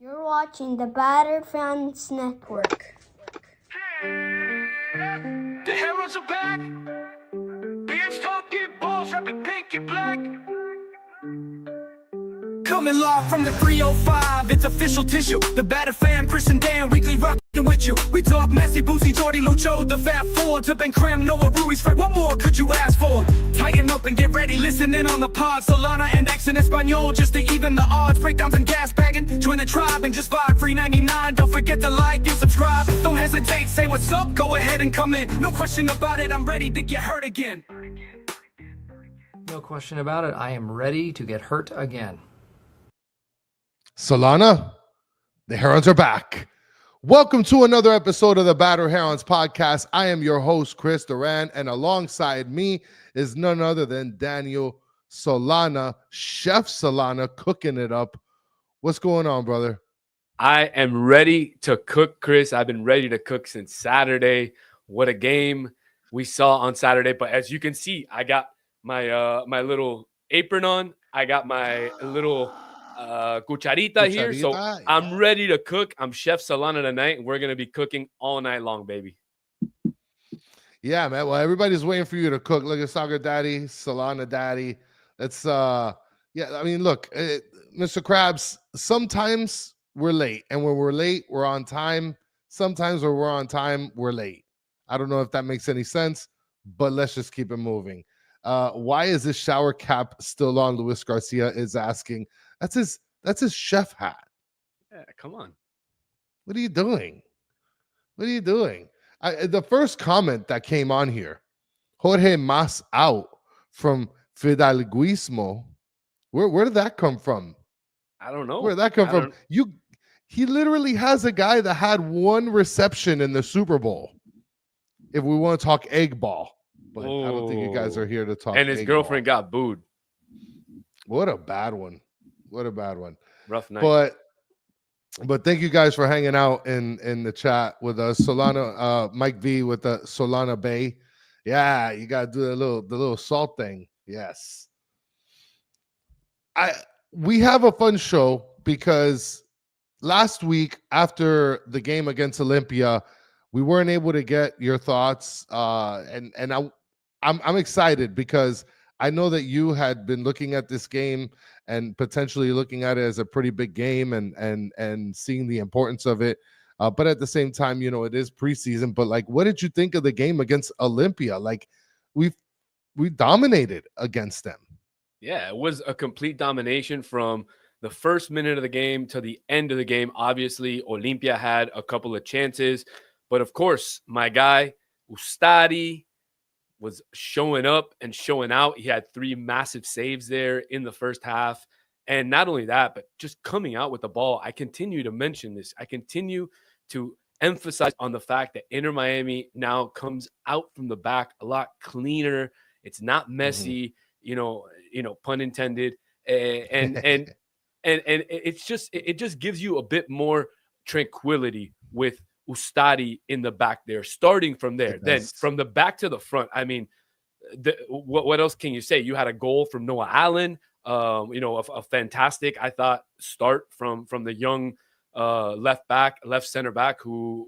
You're watching the Batter Fans Network. The heroes are back. Beards talking balls, rapping pink and black. Coming live from the 305, it's official tissue. The Batter Fan, Chris and Dan, weekly rocking with you. We talk Messi, Boosie, Jordi, Lucho, the Fat Four, to Ben Cram, Noah, Ruiz, Fred. What more could you ask for? Tighten up and get ready, listen in on the pod. Solana and X in Espanol, just to even the odds. Breakdowns and gas bagging, join the tribe and just vibe. $3.99, don't forget to like and subscribe. Don't hesitate, say what's up, go ahead and come in. No question about it, I'm ready to get hurt again. No question about it, I am ready to get hurt again. Solana, the Herons are back. Welcome to another episode of the Batter Herons podcast. I am your host, Chris Duran, and alongside me is none other than Daniel Solana, Chef Solana, cooking it up. What's going on, brother? I am ready to cook, Chris. I've been ready to cook since Saturday. What a game we saw on Saturday. But as you can see, I got my my little apron on. I got my little cucharita here. So yeah. I'm ready to cook. I'm Chef Solana tonight, and we're going to be cooking all night long, baby. Yeah, man. Well, everybody's waiting for you to cook. Look at Soccer Daddy, Solana Daddy. That's yeah. I mean, look, Mr. Krabs. Sometimes we're late, and when we're late, we're on time. Sometimes when we're on time, we're late. I don't know if that makes any sense, but let's just keep it moving. Why is this shower cap still on? Luis Garcia is asking. That's his chef hat. Yeah, come on. What are you doing? What are you doing? The first comment that came on here, Jorge Mas out from Fidalguismo. Where did that come from? I don't know. Where did that come from? He literally has a guy that had one reception in the Super Bowl. If we want to talk egg ball, but I don't think you guys are here to talk. And his girlfriend got booed. What a bad one. What a bad one. Rough night. But thank you guys for hanging out in the chat with us. Solana, Mike V with the Solana Bay. Yeah, you gotta do the little salt thing. Yes. We have a fun show because last week after the game against Olimpia, we weren't able to get your thoughts. And I'm excited because I know that you had been looking at this game and potentially looking at it as a pretty big game and seeing the importance of it. But at the same time, you know, it is preseason. But like, what did you think of the game against Olimpia? Like, we dominated against them. Yeah, it was a complete domination from the first minute of the game to the end of the game. Obviously, Olimpia had a couple of chances. But of course, my guy, Ustadi, was showing up and showing out. He had 3 massive saves there in the first half. And not only that, but just coming out with the ball. I continue to mention this. I continue to emphasize on the fact that Inter Miami now comes out from the back a lot cleaner. It's not messy, you know, pun intended. And it just gives you a bit more tranquility with Ustadi in the back there, starting from there. Then from the back to the front, I mean, what else can you say? You had a goal from Noah Allen, a fantastic, I thought, start from the young left center back who,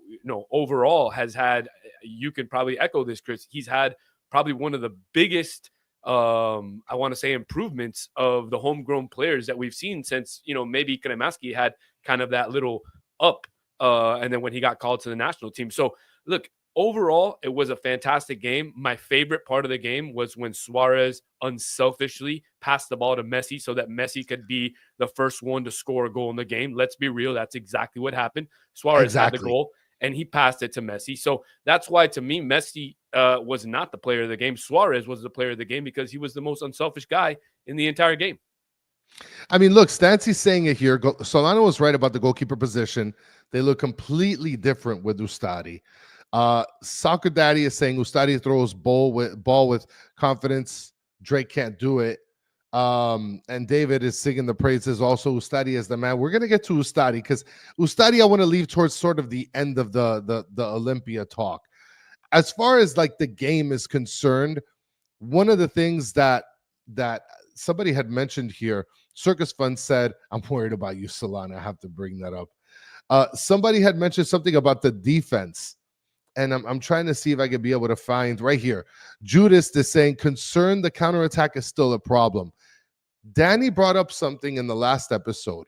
overall has had, you can probably echo this, Chris, he's had probably one of the biggest, I want to say, improvements of the homegrown players that we've seen since, maybe Kremaski had kind of that little up. And then when he got called to the national team. So, look, overall, it was a fantastic game. My favorite part of the game was when Suarez unselfishly passed the ball to Messi so that Messi could be the first one to score a goal in the game. Let's be real. That's exactly what happened. Suarez had the goal, and he passed it to Messi. So that's why, to me, Messi was not the player of the game. Suarez was the player of the game because he was the most unselfish guy in the entire game. I mean, look, Stancy's saying it here. Solano was right about the goalkeeper position. They look completely different with Ustadi. Soccer Daddy is saying Ustadi throws ball with confidence. Drake can't do it. And David is singing the praises. Also, Ustadi is the man. We're gonna get to Ustadi because Ustadi I want to leave towards sort of the end of the Olimpia talk. As far as like the game is concerned, one of the things that somebody had mentioned here Circus Fund said, I'm worried about you, Solana. I have to bring that up. Somebody had mentioned something about the defense, and I'm trying to see if I could be able to find right here. Judas is saying, concerned the counterattack is still a problem. Danny brought up something in the last episode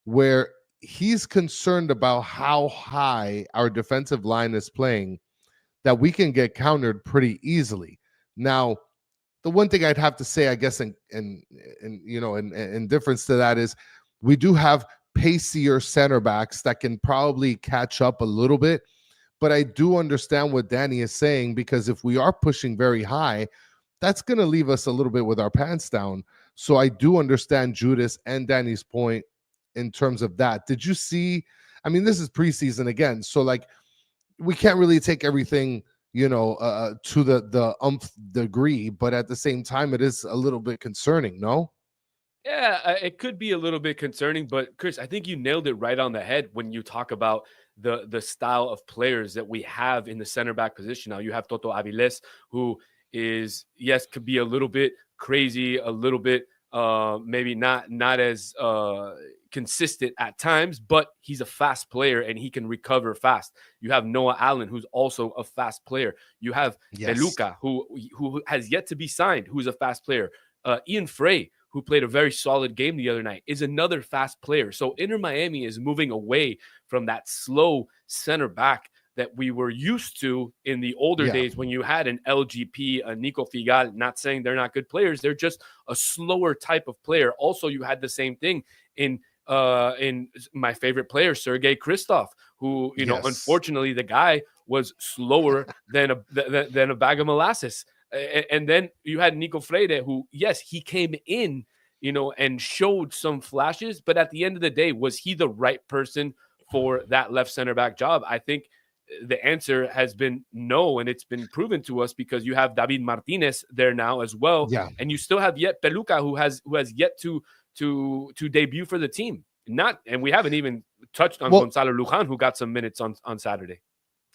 where he's concerned about how high our defensive line is playing, that we can get countered pretty easily. Now, the one thing I'd have to say, I guess, in difference to that is we do have pacier center backs that can probably catch up a little bit. But I do understand what Danny is saying, because if we are pushing very high, that's going to leave us a little bit with our pants down. So I do understand Judas and Danny's point in terms of that. Did you see? I mean, this is preseason again, so like we can't really take everything, to the degree, but at the same time, it is a little bit concerning, no? Yeah, it could be a little bit concerning, but Chris, I think you nailed it right on the head when you talk about the style of players that we have in the center back position. Now you have Toto Aviles, who is, yes, could be a little bit crazy, a little bit maybe not as consistent at times, but he's a fast player and he can recover fast. You have Noah Allen, who's also a fast player. You have Peluca, who has yet to be signed, who's a fast player. Ian Frey, who played a very solid game the other night, is another fast player. So Inter Miami is moving away from that slow center back that we were used to in the older days when you had an LGP, a Nico Figal. Not saying they're not good players. They're just a slower type of player. Also, you had the same thing in my favorite player, Sergei Kristov, who, unfortunately, the guy was slower than a bag of molasses. And then you had Nico Freire, who, yes, he came in, and showed some flashes. But at the end of the day, was he the right person for that left center back job? I think the answer has been no, and it's been proven to us because you have David Martinez there now as well. Yeah. And you still have yet Peluca, who has yet to debut for the team. And we haven't even touched on Gonzalo Lujan, who got some minutes on Saturday.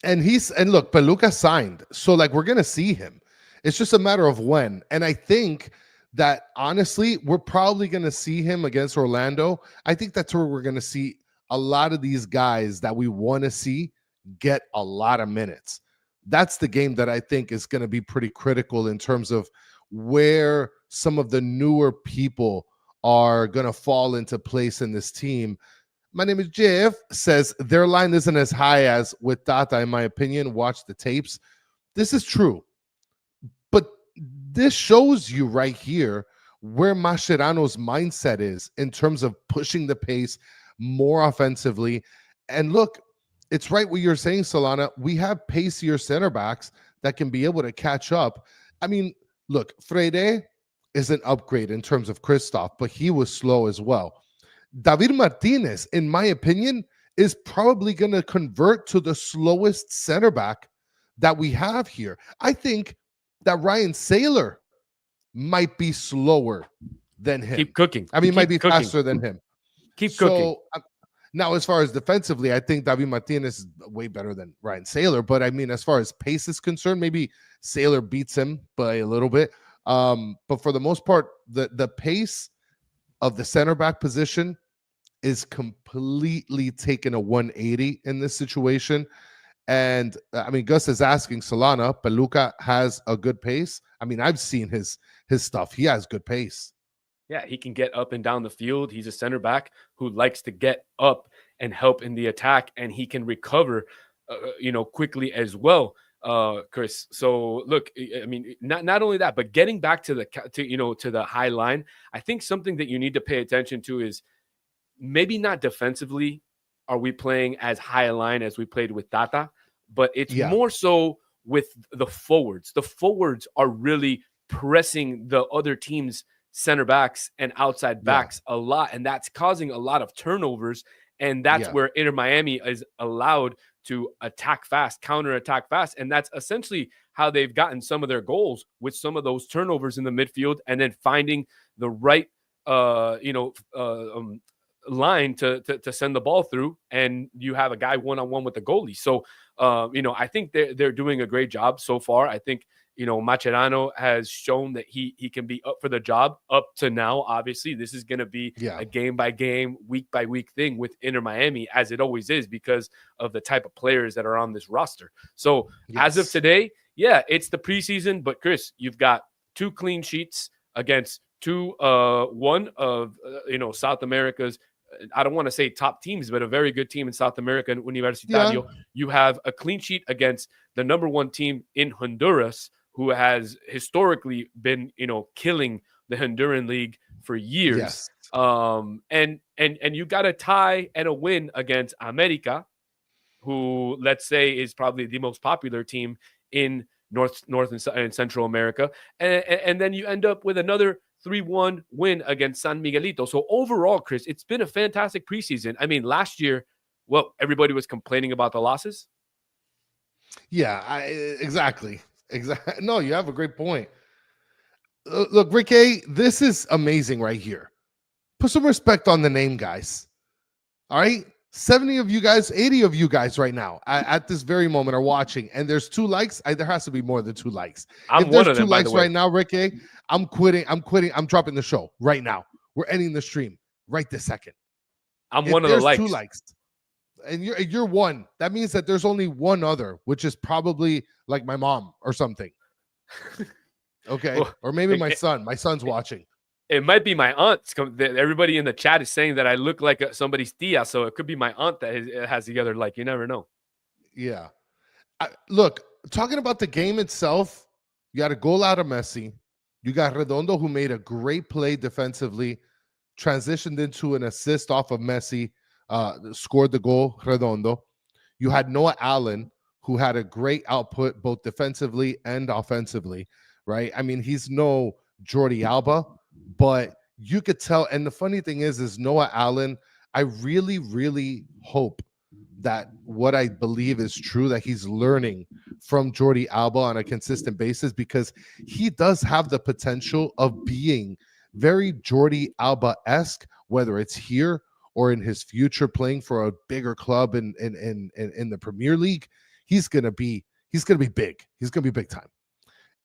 And look, Peluca signed. So like we're gonna see him. It's just a matter of when. And I think that honestly, we're probably going to see him against Orlando. I think that's where we're going to see a lot of these guys that we want to see get a lot of minutes. That's the game that I think is going to be pretty critical in terms of where some of the newer people are going to fall into place in this team. My name is Jeff, says their line isn't as high as with Tata, in my opinion. Watch the tapes. This is true. But this shows you right here where Mascherano's mindset is in terms of pushing the pace more offensively. And look, it's right what you're saying, Solana. We have pacier center backs that can be able to catch up. I mean, look, Freire is an upgrade in terms of Christoph, but he was slow as well. David Martinez, in my opinion, is probably going to convert to the slowest center back that we have here. I think that Ryan Saylor might be slower than him. Keep cooking. I mean, might be faster than him. Keep cooking. Now, as far as defensively, I think David Martinez is way better than Ryan Saylor. But I mean, as far as pace is concerned, maybe Saylor beats him by a little bit. But for the most part, the pace of the center back position is completely taken a 180 in this situation. And I mean, Gus is asking Solana, Peluca has a good pace. I mean, I've seen his stuff. He has good pace. Yeah, he can get up and down the field. He's a center back who likes to get up and help in the attack, and he can recover, quickly as well, Chris. So look, I mean, not only that, but getting back to the high line, I think something that you need to pay attention to is maybe not defensively are we playing as high a line as we played with Tata, but it's more so with the forwards. The forwards are really pressing the other team's center backs and outside backs a lot, and that's causing a lot of turnovers, and that's where Inter Miami is allowed to attack fast, counter-attack fast, and that's essentially how they've gotten some of their goals, with some of those turnovers in the midfield and then finding the right line to send the ball through, and you have a guy one-on-one with the goalie. So I think they're doing a great job so far. I think Mascherano has shown that he can be up for the job up to now. Obviously, this is going to be a game by game, week by week thing with Inter Miami, as it always is, because of the type of players that are on this roster. So as of today, it's the preseason. But Chris, you've got 2 clean sheets against one of South America's, I don't want to say top teams, but a very good team in South America, Universitario. Yeah. You have a clean sheet against the number 1 team in Honduras, who has historically been, killing the Honduran league for years. Yes. And you got a tie and a win against America, who, let's say, is probably the most popular team in North and Central America. And then you end up with another 3-1 win against San Miguelito. So overall, Chris, it's been a fantastic preseason. I mean, last year, everybody was complaining about the losses. Yeah, exactly. No, you have a great point. Look, Ricky, this is amazing right here. Put some respect on the name, guys. All right? 70 of you guys, 80 of you guys right now at this very moment are watching, and there's 2 likes. There has to be more than 2 likes. If there's one of them, 2 likes right now, Ricky, I'm quitting. I'm dropping the show right now. We're ending the stream right this second. I'm one of the likes. 2 likes. And you're one. That means that there's only one other, which is probably like my mom or something. Okay. Or maybe my son. My son's watching. It might be my aunt. Everybody in the chat is saying that I look like somebody's tia, so it could be my aunt that has the other like. You never know. Yeah. Look, talking about the game itself, you got a goal out of Messi. You got Redondo, who made a great play defensively, transitioned into an assist off of Messi. Scored the goal, Redondo. You had Noah Allen, who had a great output both defensively and offensively, right? I mean, he's no Jordi Alba, but you could tell. And the funny thing is Noah Allen, I really, really hope that what I believe is true, that he's learning from Jordi Alba on a consistent basis, because he does have the potential of being very Jordi Alba-esque, whether it's here or in his future playing for a bigger club in the Premier League. He's gonna be big. He's gonna be big time.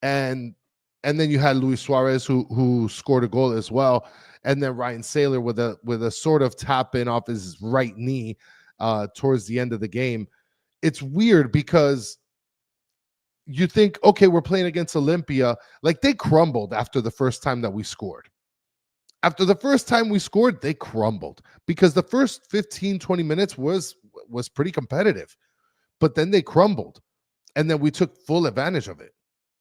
And then you had Luis Suarez, who scored a goal as well, and then Ryan Saylor with a sort of tap in off his right knee towards the end of the game. It's weird because you think, okay, we're playing against Olimpia. Like, they crumbled after the first time that we scored. After the first time we scored, they crumbled because the first 15, 20 minutes was pretty competitive, but then they crumbled, and then we took full advantage of it.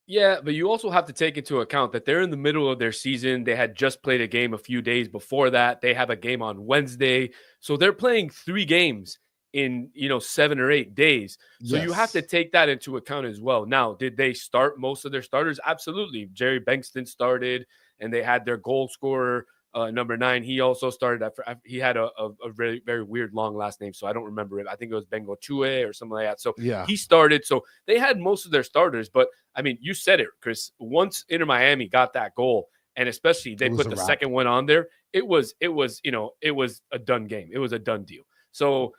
Yeah, but you also have to take into account that they're in the middle of their season. They had just played a game a few days before that. They have a game on Wednesday. So they're playing 3 games in, 7 or 8 days. So you have to take that into account as well. Now, did they start most of their starters? Absolutely. Jerry Bankston started, and they had their goal scorer, number 9. He also started. He had a very, very weird long last name, so I don't remember it. I think it was Bengochue or something like that. So he started. So they had most of their starters. But, I mean, you said it, Chris. Once Inter Miami got that goal, and especially they put the second one on there, it was a done game. It was a done deal. So,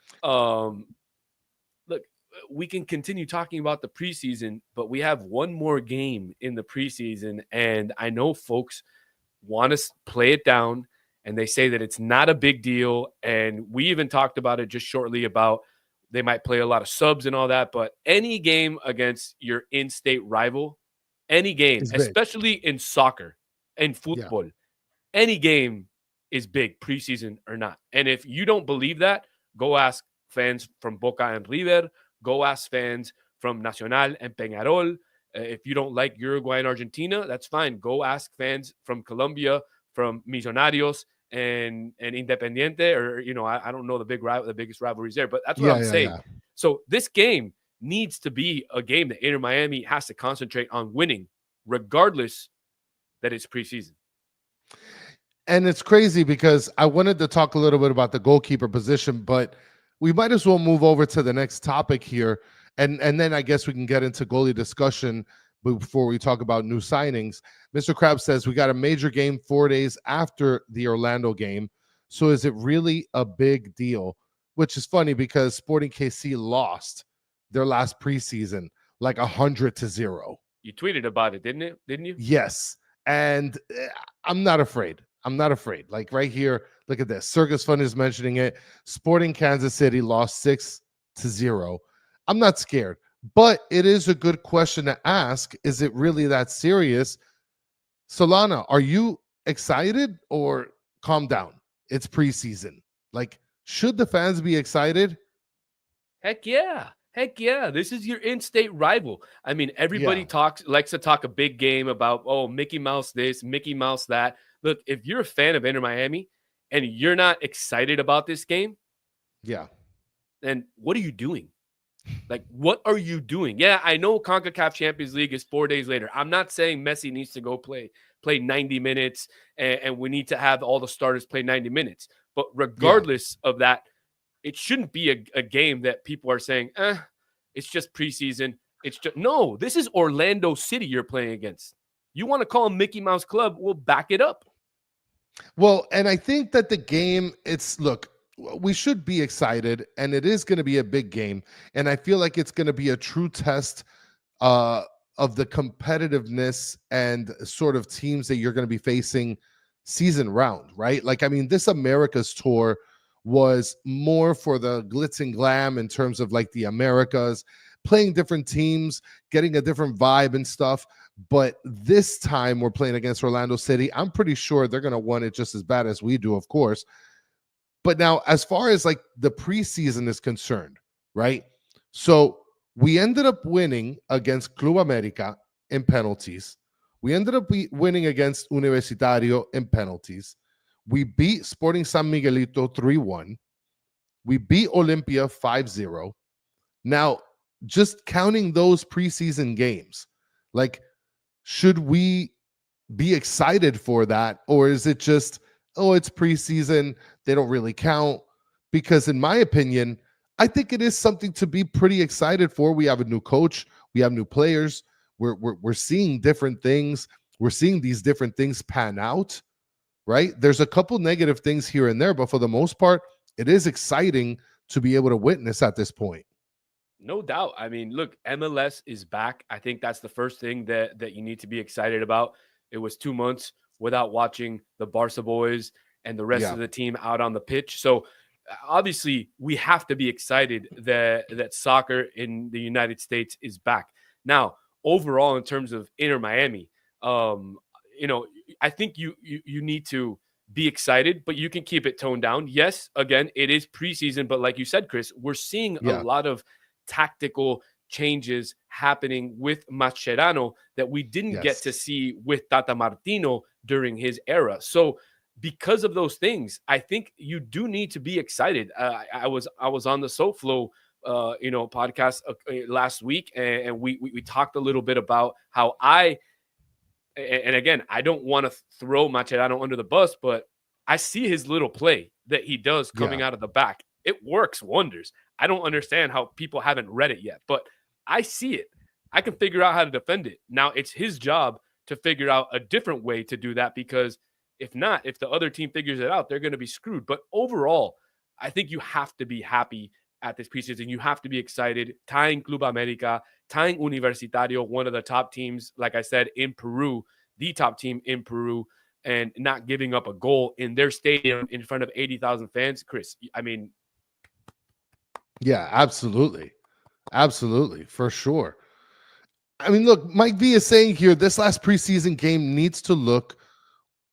look, we can continue talking about the preseason, but we have one more game in the preseason, and I know folks want to play it down, and they say that it's not a big deal. And we even talked about it just shortly about they might play a lot of subs and all that, but any game against your in-state rival, any game, especially in soccer and football, any game is big, preseason or not. And if you don't believe that, go ask fans from Boca and River, go ask fans from Nacional and Peñarol. If you don't like Uruguay and Argentina, that's fine. Go ask fans from Colombia, from Millonarios and Independiente, or I don't know the biggest rivalries there, but that's what I'm saying. Yeah. So this game needs to be a game that Inter Miami has to concentrate on winning, regardless that it's preseason. And it's crazy because I wanted to talk a little bit about the goalkeeper position, but we might as well move over to the next topic here. And then I guess we can get into goalie discussion before we talk about new signings. Mr. Krabs says we got a major game 4 days after the Orlando game. So is it really a big deal? Which is funny because Sporting KC lost their last preseason like 100-0. You tweeted about it, Didn't you? Yes. And I'm not afraid. I'm not afraid. Like right here, look at this. Circus Fun is mentioning it. Sporting Kansas City lost 6-0. I'm not scared, but it is a good question to ask. Is it really that serious? Solana, are you excited or calm down? It's preseason. Like, should the fans be excited? Heck yeah. Heck yeah. This is your in-state rival. I mean, everybody Yeah. likes to talk a big game about, oh, Mickey Mouse this, Mickey Mouse that. Look, if you're a fan of Inter Miami and you're not excited about this game, Yeah. then what are you doing? Like, what are you doing? Yeah, I know CONCACAF Champions League is 4 days later. I'm not saying Messi needs to go play 90 minutes and we need to have all the starters play 90 minutes. But regardless of that, it shouldn't be a game that people are saying, it's just preseason. It's just no, this is Orlando City you're playing against. You want to call them Mickey Mouse Club, we'll back it up. Well, and I think that the game, look, we should be excited, and it is going to be a big game. And I feel like it's going to be a true test of the competitiveness and sort of teams that you're going to be facing season round, right? Like, I mean, this Americas tour was more for the glitz and glam in terms of like the Americas, playing different teams, getting a different vibe and stuff. But this time we're playing against Orlando City. I'm pretty sure they're going to want it just as bad as we do, of course. But now, as far as like the preseason is concerned, right? So we ended up winning against Club America in penalties. We ended up winning against Universitario in penalties. We beat Sporting San Miguelito 3-1. We beat Olimpia 5-0. Now, just counting those preseason games, like, should we be excited for that? Or is it just, oh, it's preseason, they don't really count? Because in my opinion, I think it is something to be pretty excited for. We have a new coach. We have new players. We're seeing different things. We're seeing these different things pan out, right? There's a couple negative things here and there, but for the most part, it is exciting to be able to witness at this point. No doubt. I mean, look, MLS is back. I think that's the first thing that you need to be excited about. It was 2 months without watching the Barca boys and the rest of the team out on the pitch. So obviously we have to be excited that soccer in the United States is back. Now, overall, in terms of Inter Miami, I think you need to be excited, but you can keep it toned down. Yes, again, it is preseason, but like you said, Chris, we're seeing a lot of tactical changes happening with Mascherano that we didn't get to see with Tata Martino during his era. So because of those things, I think you do need to be excited. I was on the SoFlo podcast last week, and we talked a little bit about how and again, I don't want to throw Mascherano under the bus, but I see his little play that he does coming out of the back. It works wonders. I don't understand how people haven't read it yet, but I see it. I can figure out how to defend it. Now it's his job to figure out a different way to do that, because if not, if the other team figures it out, they're going to be screwed. But overall, I think you have to be happy at this preseason. You have to be excited. Tying Club America, tying Universitario, one of the top teams, like I said, in Peru, the top team in Peru, and not giving up a goal in their stadium in front of 80,000 fans. Chris, I mean. Yeah, absolutely. Absolutely, for sure. I mean, look, Mike V is saying here, this last preseason game needs to look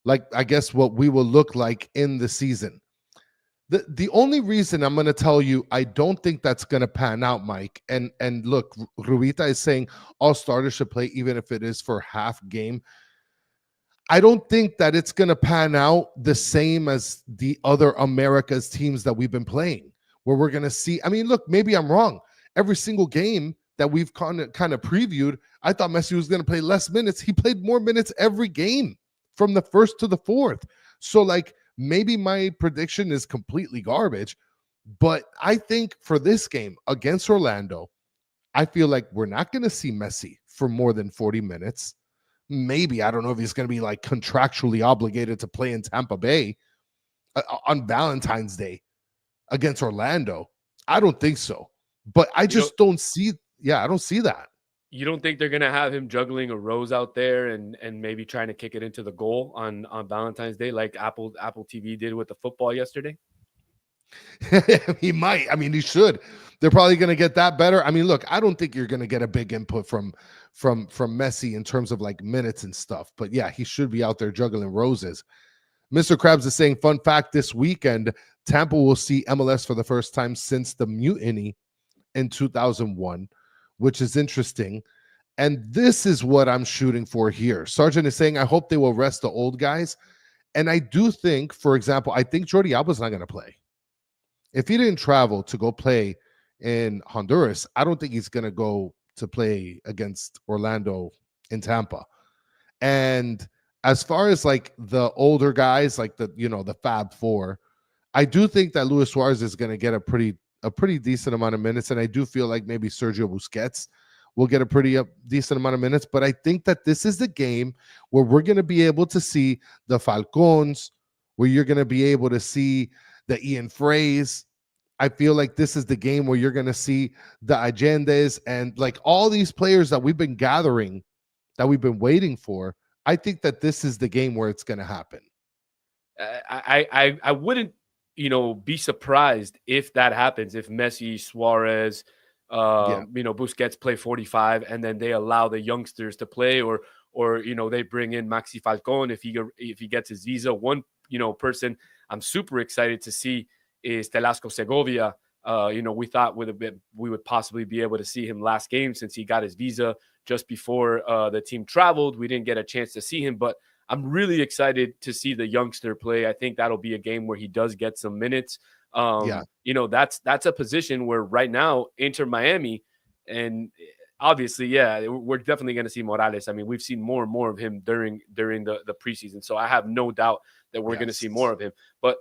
like, I guess, what we will look like in the season. The only reason I'm going to tell you I don't think that's going to pan out, Mike, and look, Rubita is saying all starters should play even if it is for half game. I don't think that it's going to pan out the same as the other Americas teams that we've been playing, where we're going to see. I mean, look, maybe I'm wrong. Every single game that we've kind of previewed, I thought Messi was going to play less minutes. He played more minutes every game from the first to the fourth. So, like, maybe my prediction is completely garbage, but I think for this game against Orlando, I feel like we're not going to see Messi for more than 40 minutes. Maybe, I don't know if he's going to be like contractually obligated to play in Tampa Bay on Valentine's Day against Orlando. I don't think so. But I just don't see. Yeah, I don't see that. You don't think they're gonna have him juggling a rose out there and maybe trying to kick it into the goal on Valentine's Day like Apple TV did with the football yesterday? He might. I mean, he should. They're probably going to get that better. I mean, look, I don't think you're going to get a big input from Messi in terms of like minutes and stuff. But yeah, he should be out there juggling roses. Mr. Krabs is saying, fun fact, this weekend, Tampa will see MLS for the first time since the mutiny in 2001, which is interesting. And this is what I'm shooting for here. Sergeant is saying, I hope they will rest the old guys. And I do think, for example, I think Jordi Alba's not going to play. If he didn't travel to go play in Honduras, I don't think he's going to go to play against Orlando in Tampa. And as far as like the older guys, like the Fab Four, I do think that Luis Suarez is going to get a pretty decent amount of minutes. And I do feel like maybe Sergio Busquets will get a pretty decent amount of minutes. But I think that this is the game where we're going to be able to see the Falcons, where you're going to be able to see the Ian Frays. I feel like this is the game where you're going to see the Allendes and like all these players that we've been gathering, that we've been waiting for. I think that this is the game where it's going to happen. I wouldn't, be surprised if that happens, if Messi, Suarez, Busquets play 45 and then they allow the youngsters to play or they bring in Maxi Falcon if he gets his visa. One, person I'm super excited to see is Telasco Segovia. We thought we would possibly be able to see him last game since he got his visa just before the team traveled. We didn't get a chance to see him, but I'm really excited to see the youngster play. I think that'll be a game where he does get some minutes. That's a position where right now Inter Miami, and obviously, we're definitely going to see Morales. I mean, we've seen more and more of him during the preseason, so I have no doubt that we're going to see more of him. But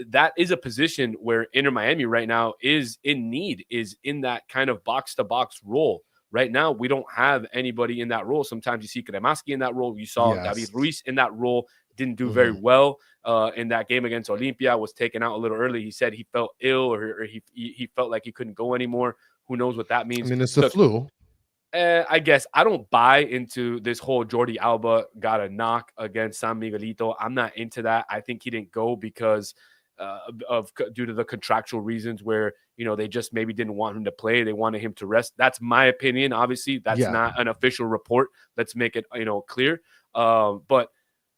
that is a position where Inter Miami right now is in need, is in that kind of box-to-box role. Right now, we don't have anybody in that role. Sometimes you see Kremaski in that role. You saw David Ruiz in that role. Didn't do very well in that game against Olimpia. Was taken out a little early. He said he felt ill or he felt like he couldn't go anymore. Who knows what that means? I mean, it's the flu. I guess I don't buy into this whole Jordi Alba got a knock against San Miguelito. I'm not into that. I think he didn't go because due to the contractual reasons where they just maybe didn't want him to play. They wanted him to rest. That's my opinion. Obviously, that's not an official report. Let's make it clear. But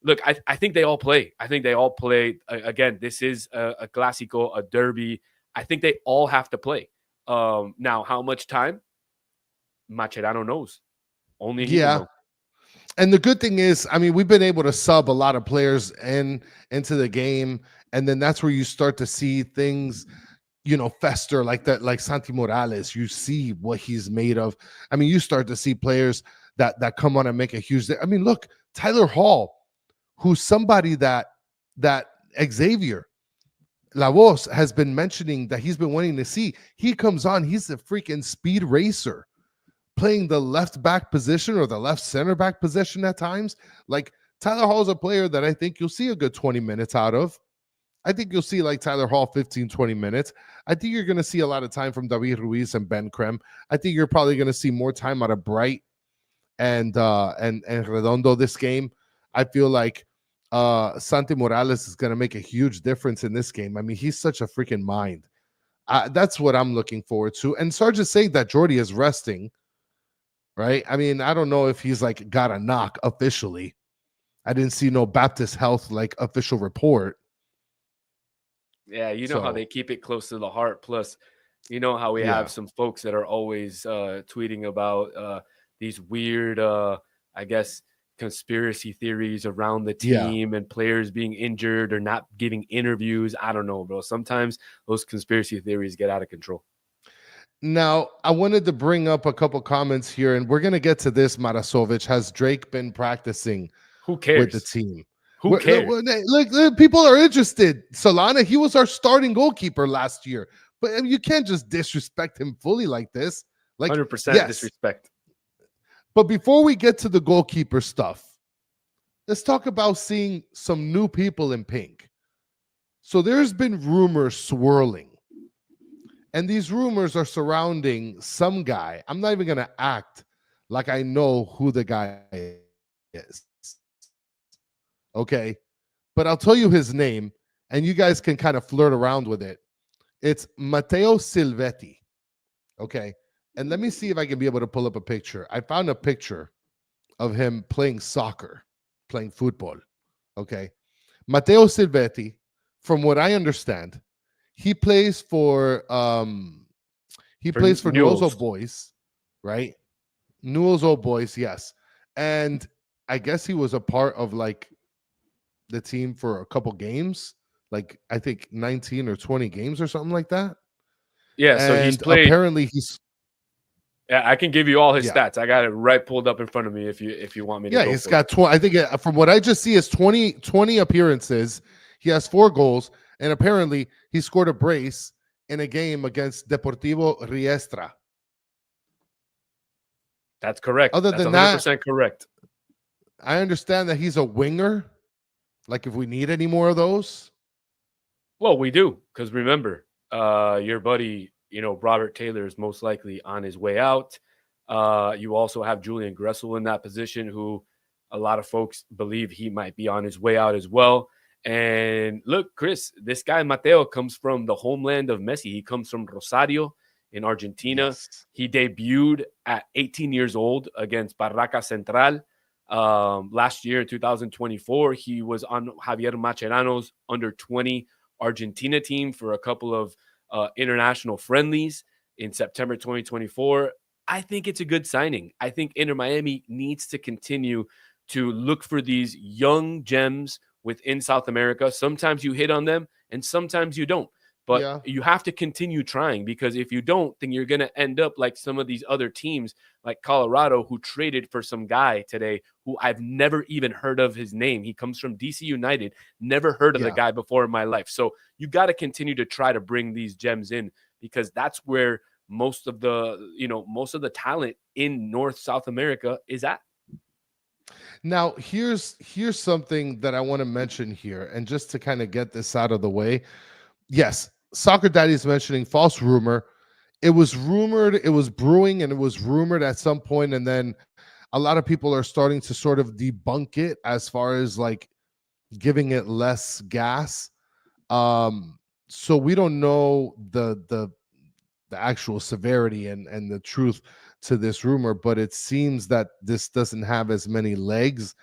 look, I think they all play. I think they all play. Again, this is a Clásico, a derby. I think they all have to play. Now, how much time? Mascherano knows. Only he will know. And the good thing is, I mean, we've been able to sub a lot of players into the game, and then that's where you start to see things, fester like that, like Santi Morales. You see what he's made of. I mean, you start to see players that come on and make a huge. I mean, look, Tyler Hall, who's somebody that Xavier Lavos has been mentioning that he's been wanting to see. He comes on, he's a freaking speed racer, playing the left back position or the left center back position at times. Like Tyler Hall is a player that I think you'll see a good 20 minutes out of. I think you'll see like Tyler Hall 15, 20 minutes. I think you're going to see a lot of time from David Ruiz and Ben Krem. I think you're probably going to see more time out of Bright and Redondo this game. I feel like Santi Morales is going to make a huge difference in this game. I mean, he's such a freaking mind. That's what I'm looking forward to. And Sarge is saying that Jordi is resting, right? I mean, I don't know if he's like got a knock officially. I didn't see no Baptist Health like official report. Yeah, how they keep it close to the heart. Plus, how we have some folks that are always tweeting about these weird, I guess, conspiracy theories around the team and players being injured or not giving interviews. I don't know, bro. Sometimes those conspiracy theories get out of control. Now, I wanted to bring up a couple comments here, and we're going to get to this, Marasovic. Has Drake been practicing Who cares? With the team? Who cares? Look, people are interested. Solana, he was our starting goalkeeper last year, but you can't just disrespect him fully like this. Like 100% disrespect. But before we get to the goalkeeper stuff, let's talk about seeing some new people in pink. So there's been rumors swirling, and these rumors are surrounding some guy. I'm not even going to act like I know who the guy is. Okay. But I'll tell you his name, and you guys can kind of flirt around with it. It's Matteo Silvetti. Okay. And let me see if I can be able to pull up a picture. I found a picture of him playing soccer, playing football. Okay. Matteo Silvetti, from what I understand, he plays for Newell's Old Newell's. Boys, right? Newell's Old Boys, yes. And I guess he was a part of like the team for a couple games, like I think 19 or 20 games or something like that. Yeah, so he's And played. apparently he's Yeah, I can give you all his yeah. stats. I got it right pulled up in front of me if you want me to. Yeah, go he's for got 20. I think from what I just see is 20 appearances. He has 4 goals, and apparently he scored a brace in a game against Deportivo Riestra. That's correct. Other That's than 100% that, correct. I understand that he's a winger. Like if we need any more of those. Well, we do, because remember, your buddy, Robert Taylor is most likely on his way out. You also have Julian Gressel in that position, who a lot of folks believe he might be on his way out as well. And look, Chris, this guy Mateo comes from the homeland of Messi. He comes from Rosario in Argentina. Yes. He debuted at 18 years old against Barraca Central. Last year in 2024, he was on Javier Mascherano's under-20 Argentina team for a couple of international friendlies in September 2024. I think it's a good signing. I think Inter Miami needs to continue to look for these young gems within South America. Sometimes you hit on them and sometimes you don't. But Yeah. you have to continue trying, because if you don't, then you're going to end up like some of these other teams like Colorado, who traded for some guy today who I've never even heard of his name. He comes from DC United. Never heard of the guy before in my life. So you got to continue to try to bring these gems in, because that's where most of the talent in North South America is at. Now, here's something that I want to mention here, and just to kind of get this out of the way. Yes, Soccer Daddy is mentioning false rumor. It was rumored, it was brewing, and it was rumored at some point, and then a lot of people are starting to sort of debunk it as far as like giving it less gas. So we don't know the actual severity and the truth to this rumor, but it seems that this doesn't have as many legs.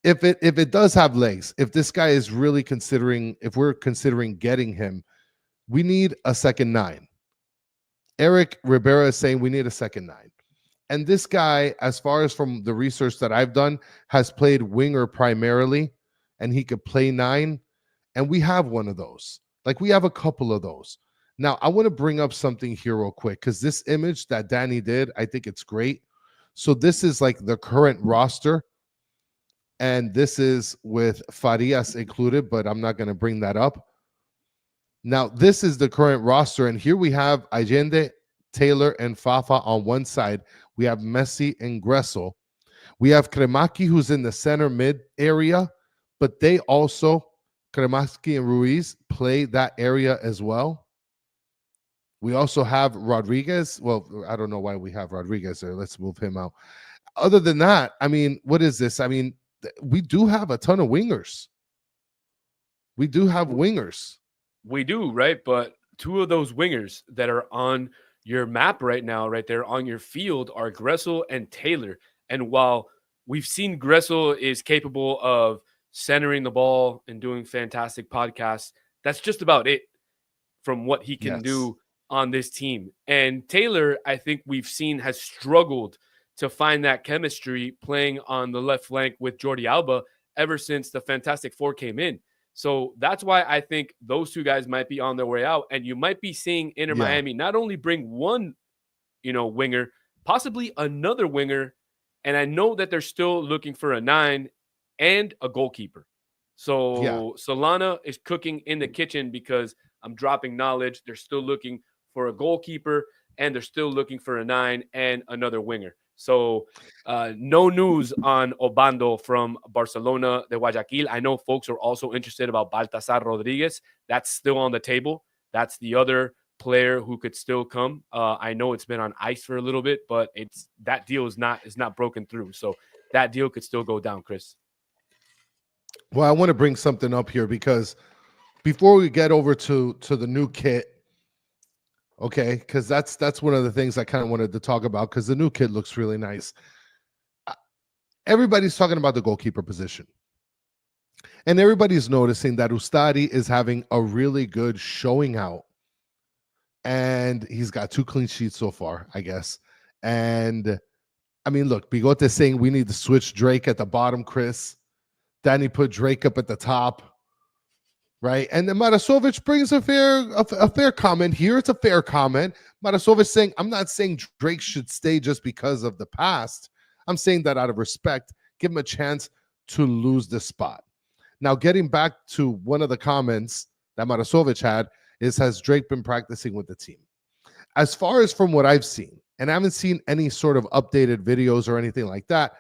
If it does have legs, if this guy is really considering, if we're considering getting him, we need a second 9. Eric Rivera is saying we need a second 9. And this guy, as far as from the research that I've done, has played winger primarily, and he could play 9. And we have one of those. Like we have a couple of those. Now, I want to bring up something here real quick, because this image that Danny did, I think it's great. So this is like the current roster. And this is with Farias included, but I'm not going to bring that up. Now, this is the current roster, and here we have Allende, Taylor, and Fafa on one side. We have Messi and Gressel. We have Kremaki, who's in the center mid area, but they also, Kremaki and Ruiz, play that area as well. We also have Rodriguez. Well, I don't know why we have Rodriguez there. Let's move him out. Other than that, I mean, what is this? I mean, we do have a ton of wingers. We do have wingers. We do, right? But 2 of those wingers that are on your map right now, right there on your field, are Gressel and Taylor. And while we've seen Gressel is capable of centering the ball and doing fantastic podcasts, that's just about it from what he can do on this team. And Taylor, I think we've seen, has struggled to find that chemistry playing on the left flank with Jordi Alba ever since the Fantastic Four came in. So that's why I think those 2 guys might be on their way out. And you might be seeing Inter Miami not only bring one, winger, possibly another winger. And I know that they're still looking for a 9 and a goalkeeper. So Solana is cooking in the kitchen, because I'm dropping knowledge. They're still looking for a goalkeeper, and they're still looking for a 9 and another winger. So no news on Obando from Barcelona de Guayaquil. I know folks are also interested about Baltasar Rodriguez. That's still on the table. That's the other player who could still come. I know it's been on ice for a little bit, but that deal is not broken through. So that deal could still go down, Chris. Well, I want to bring something up here because before we get over to the new kit, okay, because that's one of the things I kind of wanted to talk about because the new kit looks really nice. Everybody's talking about the goalkeeper position. And everybody's noticing that Ustadi is having a really good showing out. And he's got 2 clean sheets so far, I guess. And I mean, look, Bigote is saying we need to switch Drake at the bottom, Chris. Danny put Drake up at the top, right? And then Marasovic brings a fair comment here. It's a fair comment. Marasovic saying, I'm not saying Drake should stay just because of the past. I'm saying that out of respect, give him a chance to lose the spot. Now, getting back to one of the comments that Marasovic had is, has Drake been practicing with the team? As far as from what I've seen, and I haven't seen any sort of updated videos or anything like that,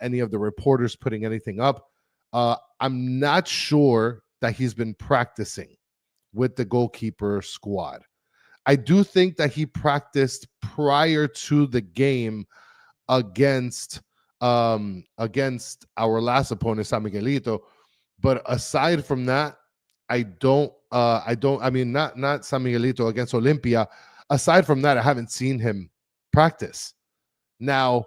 any of the reporters putting anything up, I'm not sure that he's been practicing with the goalkeeper squad. I do think that he practiced prior to the game against our last opponent, San Miguelito. But aside from that, I mean, not San Miguelito against Olimpia. Aside from that, I haven't seen him practice. Now,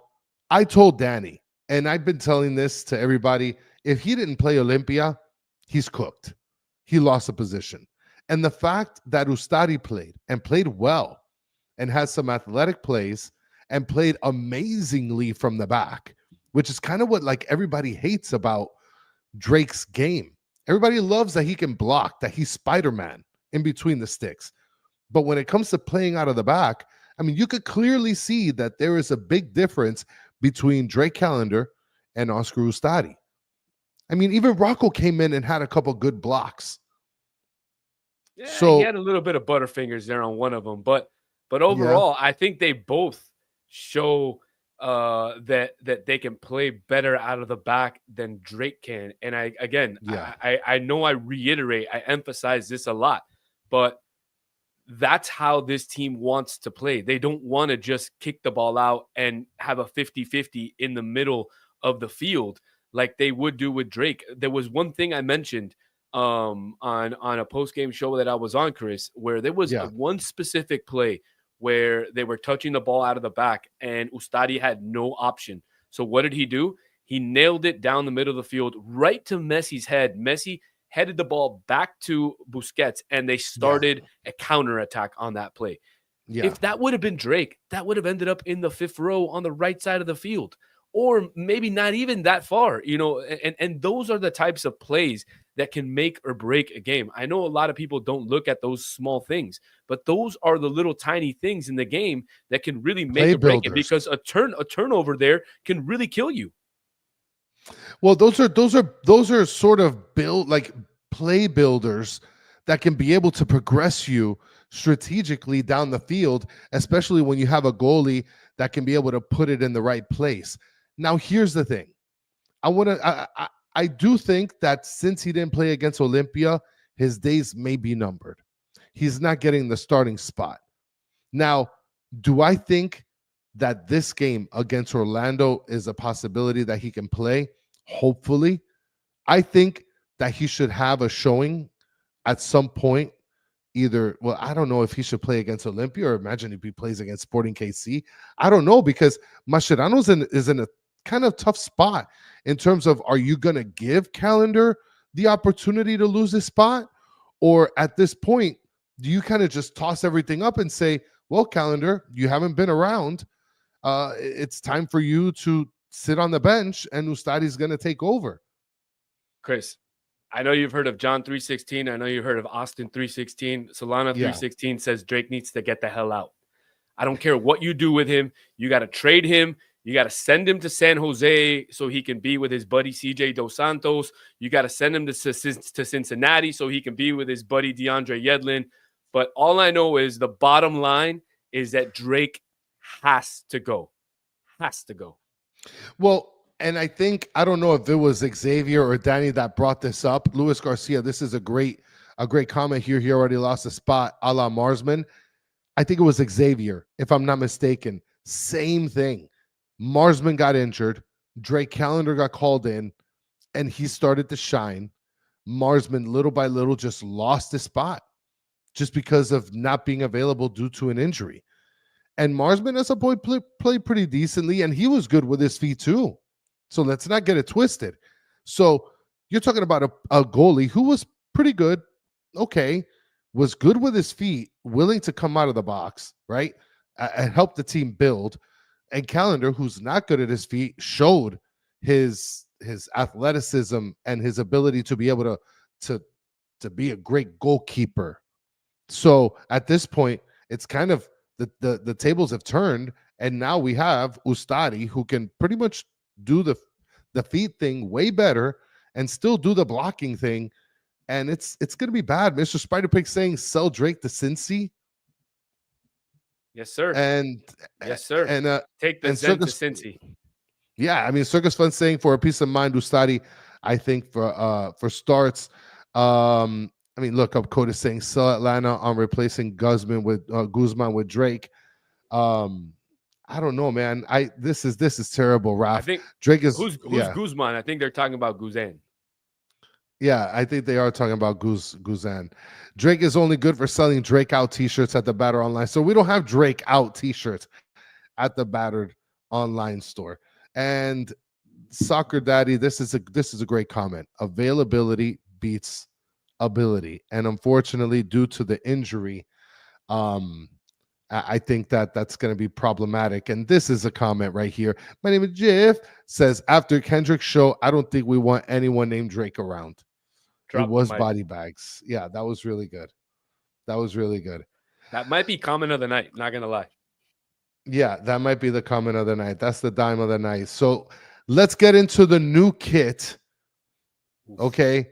I told Danny, and I've been telling this to everybody, if he didn't play Olimpia, he's cooked. He lost a position. And the fact that Ustadi played well and has some athletic plays and played amazingly from the back, which is kind of what like everybody hates about Drake's game. Everybody loves that he can block, that he's Spider-Man in between the sticks. But when it comes to playing out of the back, I mean, you could clearly see that there is a big difference between Drake Callender and Oscar Ustadi. I mean, even Rocco came in and had a couple good blocks. Yeah, so he had a little bit of butterfingers there on one of them, but overall, I think they both show that they can play better out of the back than Drake can. And I know I emphasize this a lot, but that's how this team wants to play. They don't want to just kick the ball out and have a 50-50 in the middle of the field like they would do with Drake. There was one thing I mentioned on a post-game show that I was on, Chris, where there was one specific play where they were touching the ball out of the back and Ustadi had no option. So what did he do? He nailed it down the middle of the field right to Messi's head. Messi headed the ball back to Busquets and they started a counterattack on that play. Yeah. If that would have been Drake, that would have ended up in the 5th row on the right side of the field, or maybe not even that far, and those are the types of plays that can make or break a game. I know a lot of people don't look at those small things, but those are the little tiny things in the game that can really make or break it, because a turnover there can really kill you. Well, those are sort of play builders that can be able to progress you strategically down the field, especially when you have a goalie that can be able to put it in the right place. Now, here's the thing. I do think that since he didn't play against Olimpia, his days may be numbered. He's not getting the starting spot. Now, do I think that this game against Orlando is a possibility that he can play? Hopefully. I think that he should have a showing at some point. I don't know if he should play against Olimpia, or imagine if he plays against Sporting KC. I don't know, because Mascherano is in a kind of tough spot in terms of, are you going to give Callender the opportunity to lose his spot? Or at this point, do you kind of just toss everything up and say, well, Callender, you haven't been around. It's time for you to sit on the bench and Ustadi's going to take over. Chris, I know you've heard of John 3:16. I know you've heard of Austin 3:16. Solana 3:16 says Drake needs to get the hell out. I don't care what you do with him. You got to trade him. You got to send him to San Jose so he can be with his buddy CJ Dos Santos. You got to send him to Cincinnati so he can be with his buddy DeAndre Yedlin. But all I know is the bottom line is that Drake has to go. Has to go. Well, and I don't know if it was Xavier or Danny that brought this up. Luis Garcia, this is a great a great comment here. He already lost a spot a la Marsman. I think it was Xavier, if I'm not mistaken. Same thing. Marsman got injured. Drake Callender got called in, and he started to shine. Marsman, little by little, just lost his spot just because of not being available due to an injury. And Marsman, as a boy, played pretty decently, and he was good with his feet too. So let's not get it twisted. So you're talking about a goalie who was pretty good, okay, was good with his feet, willing to come out of the box, right, and help the team build. And Callender, who's not good at his feet, showed his athleticism and his ability to be able to be a great goalkeeper. So at this point, it's kind of the tables have turned, and now we have Ustadi, who can pretty much do the feet thing way better and still do the blocking thing. And it's going to be bad. Mr. Spider Pig saying sell Drake to Cincy. Yes, sir. And yes, sir. And take the Zen to Cincy. Yeah, I mean, Circus Fun saying for a peace of mind, Ustadi, I think for starts. I mean, look up Code is saying sell Atlanta on replacing Guzman with Drake. I don't know, man. This is terrible, Raph. I think Drake is who's Guzman? I think they're talking about Guzan. Yeah, I think they are talking about Guzan. Drake is only good for selling Drake out t-shirts at the Battered Online. So we don't have Drake out t-shirts at the Battered Online store. And Soccer Daddy, this is a great comment. Availability beats ability. And unfortunately, due to the injury, I think that's going to be problematic. And this is a comment right here. My name is Jeff. Says, after Kendrick's show, I don't think we want anyone named Drake around. It was body bags. Yeah, that was really good. That was really good. That might be comment of the night. Not going to lie. Yeah, that might be the comment of the night. That's the dime of the night. So let's get into the new kit. Okay.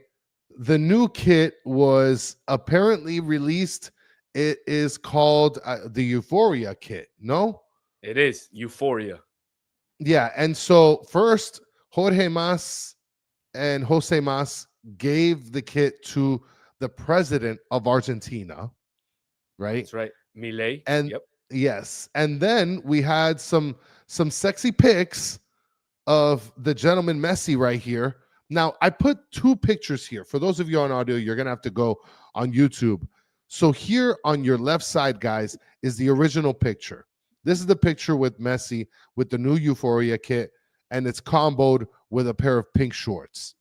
The new kit was apparently released. It is called the Euphoria kit. No? It is Euphoria. Yeah. And so first, Jorge Mas and Jose Mas gave the kit to the president of Argentina. Right? That's right. Milei. And yep. Yes. And then we had some sexy pics of the gentleman Messi right here. Now, I put two pictures here. For those of you on audio, you're going to have to go on YouTube. So here on your left side, guys, is the original picture. This is the picture with Messi with the new Euphoria kit, and it's comboed with a pair of pink shorts,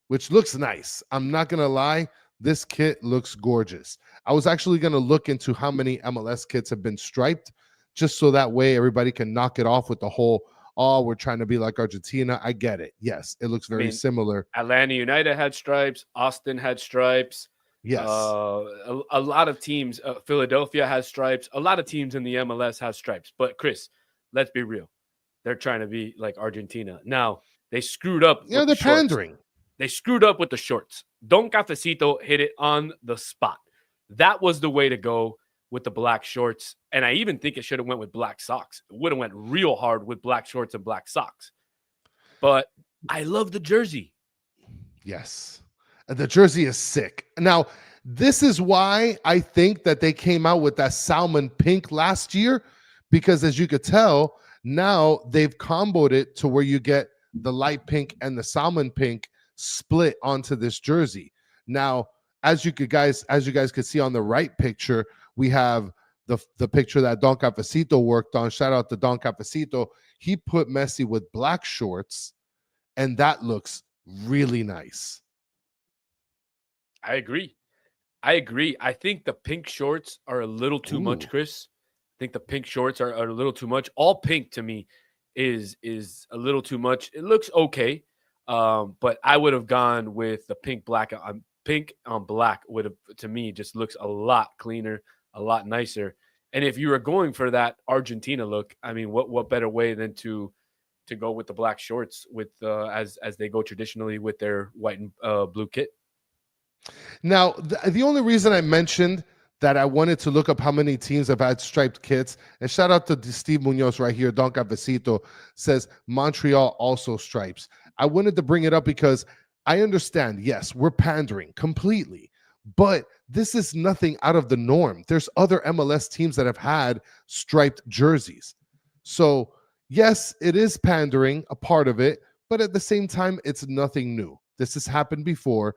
which looks nice. I'm not going to lie. This kit looks gorgeous. I was actually going to look into how many MLS kits have been striped, just so that way everybody can knock it off with the whole, oh, we're trying to be like Argentina. I get it. Yes, it looks very similar. Atlanta United had stripes. Austin had stripes. Yes. A lot of teams, Philadelphia has stripes. A lot of teams in the MLS have stripes. But, Chris, let's be real. They're trying to be like Argentina. Now, they screwed up. Yeah, they're pandering. They screwed up with the shorts. Don Cafecito hit it on the spot. That was the way to go with the black shorts. And I even think it should have went with black socks. It would have went real hard with black shorts and black socks. But I love the jersey. Yes. The jersey is sick. Now, this is why I think that they came out with that salmon pink last year, because as you could tell, now they've comboed it to where you get the light pink and the salmon pink split onto this jersey. Now, as you guys could see on the right picture, we have the picture that Don Cafecito worked on. Shout out to Don Cafecito. He put Messi with black shorts, and that looks really nice. I agree. I think the pink shorts are a little too much, Chris. I think the pink shorts are a little too much. All pink to me is a little too much. It looks okay. But I would have gone with the pink on black would have, to me, just looks a lot cleaner, a lot nicer. And if you were going for that Argentina look, I mean, what better way than to go with the black shorts with as they go traditionally with their white and blue kit. Now, the only reason I mentioned that I wanted to look up how many teams have had striped kits, and shout out to Steve Munoz right here, Don Cafecito, says Montreal also stripes. I wanted to bring it up because I understand, yes, we're pandering completely, but this is nothing out of the norm. There's other MLS teams that have had striped jerseys. So, yes, it is pandering, a part of it, but at the same time, it's nothing new. This has happened before.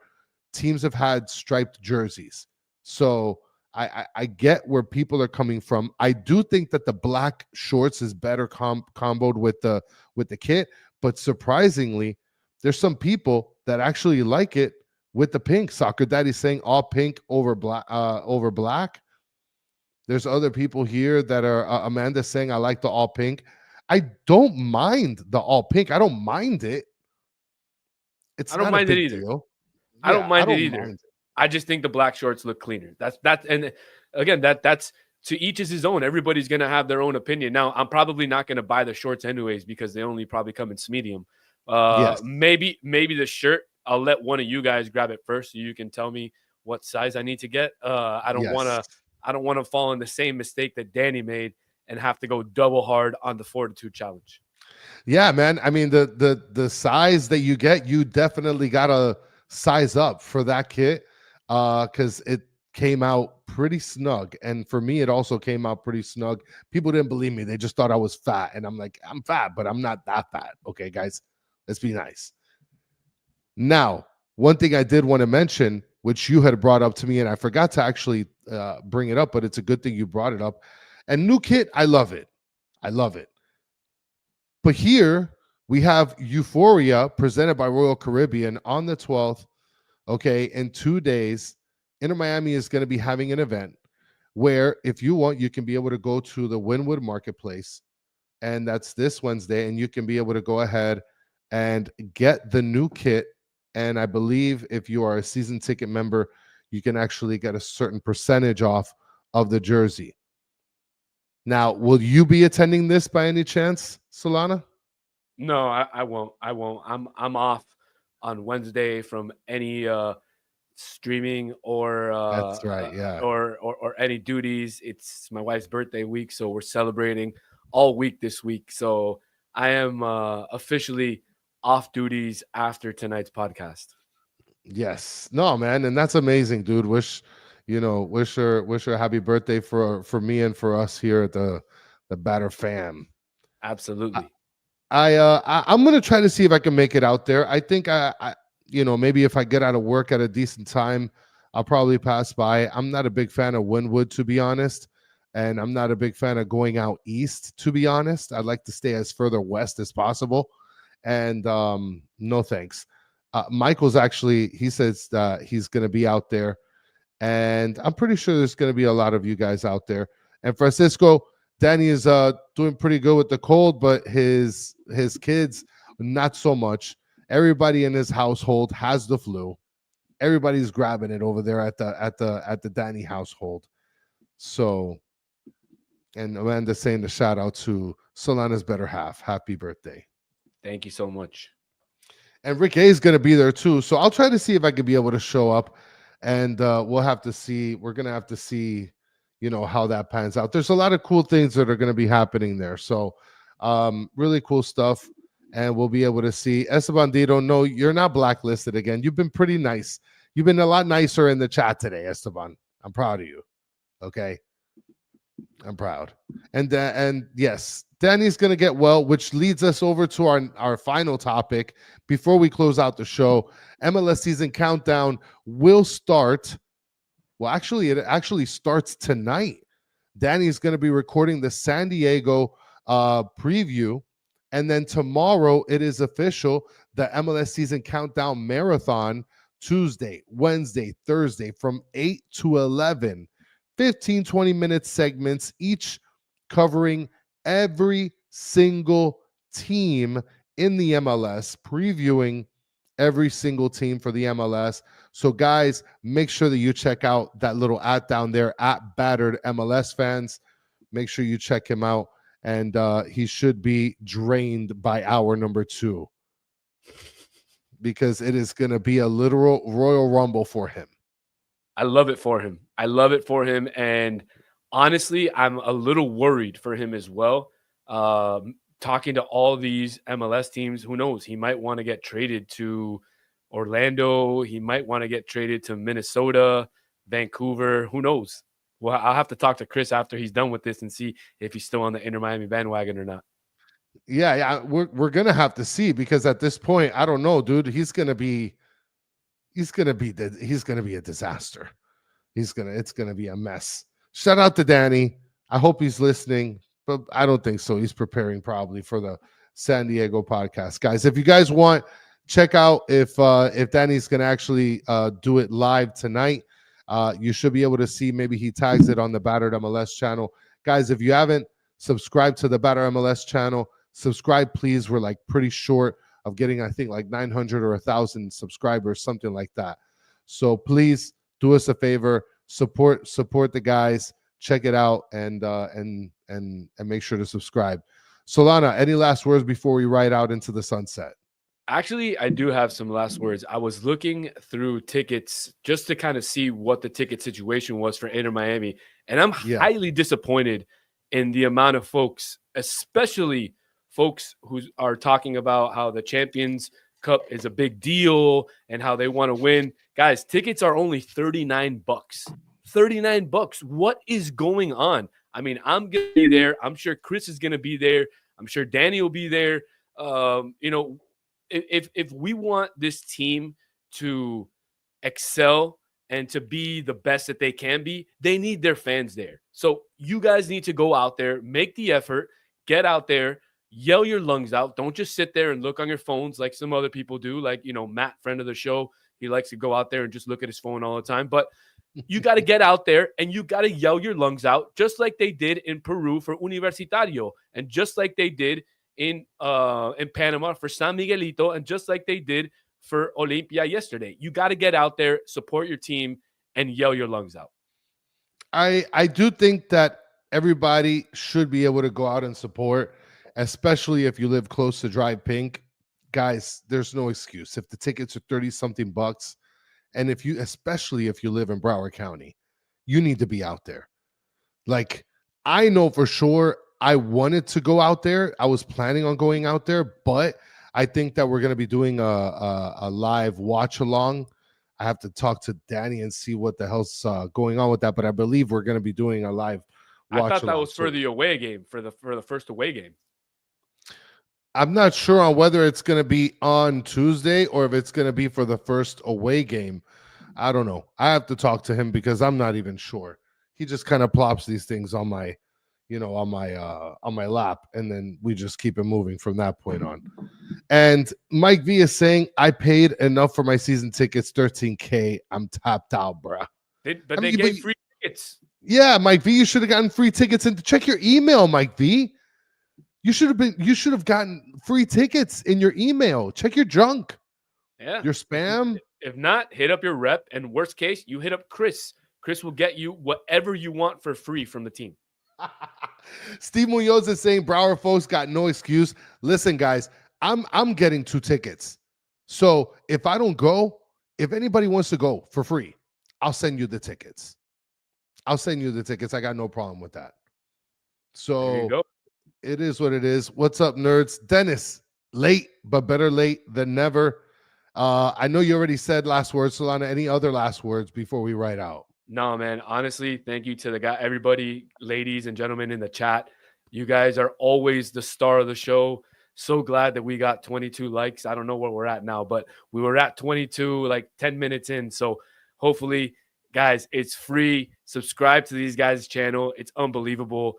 Teams have had striped jerseys. So, I get where people are coming from. I do think that the black shorts is better comboed with the kit, but surprisingly, there's some people that actually like it with the pink. Soccer Daddy saying all pink over black. There's other people here that are Amanda saying I like the all pink. I don't mind the all pink. I don't mind it. It's I don't not mind a it big either. deal. I don't Yeah, mind it either. I just think the black shorts look cleaner. That's and again, that's to each is his own. Everybody's gonna have their own opinion. Now, I'm probably not gonna buy the shorts anyways because they only probably come in medium. Yes. Maybe the shirt. I'll let one of you guys grab it first so you can tell me what size I need to get. I don't want to fall in the same mistake that Danny made and have to go double hard on the Fortitude challenge. Yeah, man. I mean, the size that you get, you definitely gotta size up for that kit, because it came out pretty snug. And for me, it also came out pretty snug. People didn't believe me. They just thought I was fat. And I'm like, I'm fat, but I'm not that fat. Okay, guys, let's be nice. Now, one thing I did want to mention, which you had brought up to me, and I forgot to actually bring it up, but it's a good thing you brought it up. And new kit, I love it. I love it. But here we have Euphoria presented by Royal Caribbean on the 12th. Okay, in 2 days, Inter Miami is going to be having an event where, if you want, you can be able to go to the Wynwood Marketplace, and that's this Wednesday, and you can be able to go ahead and get the new kit. And I believe if you are a season ticket member, you can actually get a certain percentage off of the jersey. Now, will you be attending this by any chance, Solana? No, I won't. I won't. I'm off on Wednesday from any streaming or That's right, yeah. or any duties. It's my wife's birthday week, so we're celebrating all week this week. So I am officially off duties after tonight's podcast. Yes. No, man, and that's amazing, dude. Wish her a happy birthday for me and for us here at the Batter fam. Absolutely. I'm gonna try to see if I can make it out there. I think I maybe if I get out of work at a decent time, I'll probably pass by. I'm not a big fan of Wynwood, to be honest, and I'm not a big fan of going out east, to be honest. I'd like to stay as further west as possible. And no thanks. Michael's actually, he says that he's gonna be out there, and I'm pretty sure there's gonna be a lot of you guys out there. And Francisco, Danny is doing pretty good with the cold, but his kids not so much. Everybody in his household has the flu. Everybody's grabbing it over there at the Danny household. So, and Amanda saying the shout out to Solana's better half. Happy birthday. Thank you so much. And Rick A is going to be there too. So I'll try to see if I can be able to show up, and we'll have to see. We're going to have to see, how that pans out. There's a lot of cool things that are going to be happening there. So really cool stuff. And we'll be able to see. Esteban Dito, no, you're not blacklisted again. You've been pretty nice. You've been a lot nicer in the chat today, Esteban. I'm proud of you. Okay. I'm proud. And yes, Danny's going to get well, which leads us over to our final topic before we close out the show. MLS season countdown will start. Well, actually, it actually starts tonight. Danny's going to be recording the San Diego preview. And then tomorrow, it is official, the MLS season countdown marathon, Tuesday, Wednesday, Thursday, from 8 to 11. 15, 20-minute segments, each covering every single team in the MLS, previewing every single team for the MLS. So, guys, make sure that you check out that little ad down there at Battered MLS Fans. Make sure you check him out. And he should be drained by hour number 2 because it is going to be a literal Royal Rumble for him. I love it for him. I love it for him. And honestly, I'm a little worried for him as well. Talking to all these MLS teams, who knows? He might want to get traded to Orlando. He might want to get traded to Minnesota. Vancouver. Who knows? Well, I'll have to talk to Chris after he's done with this and see if he's still on the Inter Miami bandwagon or not. Yeah, we're gonna have to see, because at this point, I don't know, dude. He's gonna be a disaster. It's gonna be a mess. Shout out to Danny. I hope he's listening, but I don't think so. He's preparing probably for the San Diego podcast. Guys, if you guys want, check out if Danny's gonna actually do it live tonight. You should be able to see, maybe he tags it on the Battered MLS channel. Guys, if you haven't subscribed to the Battered MLS channel, subscribe, please. We're like pretty short of getting, I think, like 900 or 1,000 subscribers, something like that. So please do us a favor, support the guys, check it out, and make sure to subscribe. Solana, any last words before we ride out into the sunset? Actually, I do have some last words. I was looking through tickets just to kind of see what the ticket situation was for Inter Miami, and I'm highly disappointed in the amount of folks, especially folks who are talking about how the Champions Cup is a big deal and how they want to win. Guys, tickets are only $39. $39. What is going on? I mean, I'm going to be there. I'm sure Chris is going to be there. I'm sure Danny will be there. If we want this team to excel and to be the best that they can be, they need their fans there. So you guys need to go out there, make the effort, get out there, yell your lungs out. Don't just sit there and look on your phones like some other people do. Like, Matt, friend of the show, he likes to go out there and just look at his phone all the time. But you got to get out there and you got to yell your lungs out, just like they did in Peru for Universitario, and just like they did in Panama for San Miguelito, and just like they did for Olimpia yesterday. You got to get out there, support your team, and yell your lungs out. I do think that everybody should be able to go out and support, especially if you live close to Drive Pink. Guys, there's no excuse. If the tickets are 30-something bucks, and especially if you live in Broward County, you need to be out there. Like, I know for sure I wanted to go out there. I was planning on going out there, but I think that we're going to be doing a live watch along. I have to talk to Danny and see what the hell's going on with that, but I believe we're going to be doing a live watch along. I thought that was for the away game, for the first away game. I'm not sure on whether it's going to be on Tuesday or if it's going to be for the first away game. I don't know. I have to talk to him because I'm not even sure. He just kind of plops these things on my, on my lap, and then we just keep it moving from that point on. And Mike V is saying, I paid enough for my season tickets, $13K. I'm tapped out, bro. But they gave free tickets. Yeah, Mike V, you should have gotten free tickets. And check your email, Mike V. You should have gotten free tickets in your email. Check your junk. Yeah. Your spam. If not, hit up your rep. And worst case, you hit up Chris. Chris will get you whatever you want for free from the team. Steve Munoz is saying Broward folks got no excuse. Listen, guys, I'm getting 2 tickets. So if I don't go, if anybody wants to go for free, I'll send you the tickets. I got no problem with that. So there you go. It is what it is. What's up, nerds? Dennis, late, but better late than never. I know you already said last words, Solana. Any other last words before we write out? No, man. Honestly, thank you to everybody, ladies and gentlemen in the chat. You guys are always the star of the show. So glad that we got 22 likes. I don't know where we're at now, but we were at 22 like 10 minutes in. So hopefully, guys, it's free. Subscribe to these guys' channel. It's unbelievable.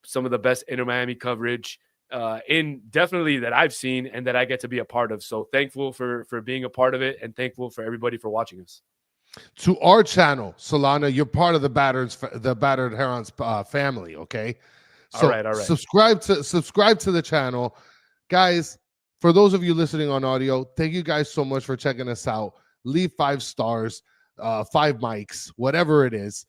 Some of the best Inter Miami coverage definitely that I've seen and that I get to be a part of. So thankful for being a part of it, and thankful for everybody for watching us. To our channel, Solana, you're part of the Battered Herons family, okay? So all right. Subscribe to the channel. Guys, for those of you listening on audio, thank you guys so much for checking us out. Leave 5 stars, 5 mics, whatever it is.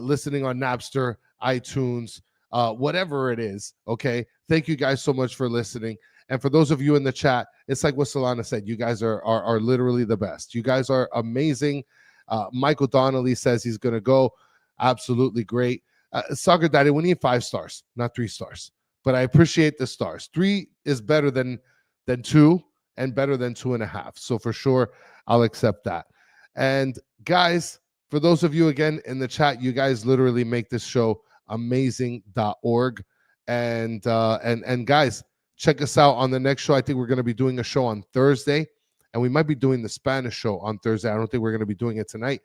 Listening on Napster, iTunes, whatever it is, okay? Thank you guys so much for listening. And for those of you in the chat, it's like what Solana said. You guys are literally the best. You guys are amazing. Michael Donnelly says he's going to go. Absolutely great. Soccer Daddy, we need 5 stars, not 3 stars. But I appreciate the stars. 3 is better than 2 and better than 2.5. So for sure, I'll accept that. And guys, For those of you again in the chat, you guys literally make this show amazing.org. And guys, check us out on the next show. I think we're going to be doing a show on Thursday, and we might be doing the Spanish show on Thursday. I don't think we're going to be doing it tonight,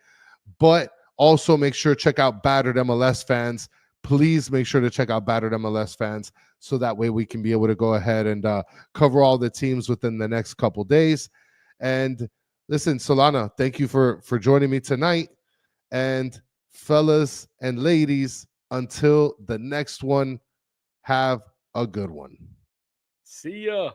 but also make sure to check out Battered MLS Fans. Please make sure to check out Battered MLS Fans, so that way we can be able to go ahead and cover all the teams within the next couple days. And listen, Solana, thank you for joining me tonight. And fellas and ladies, until the next one, have a good one. See ya.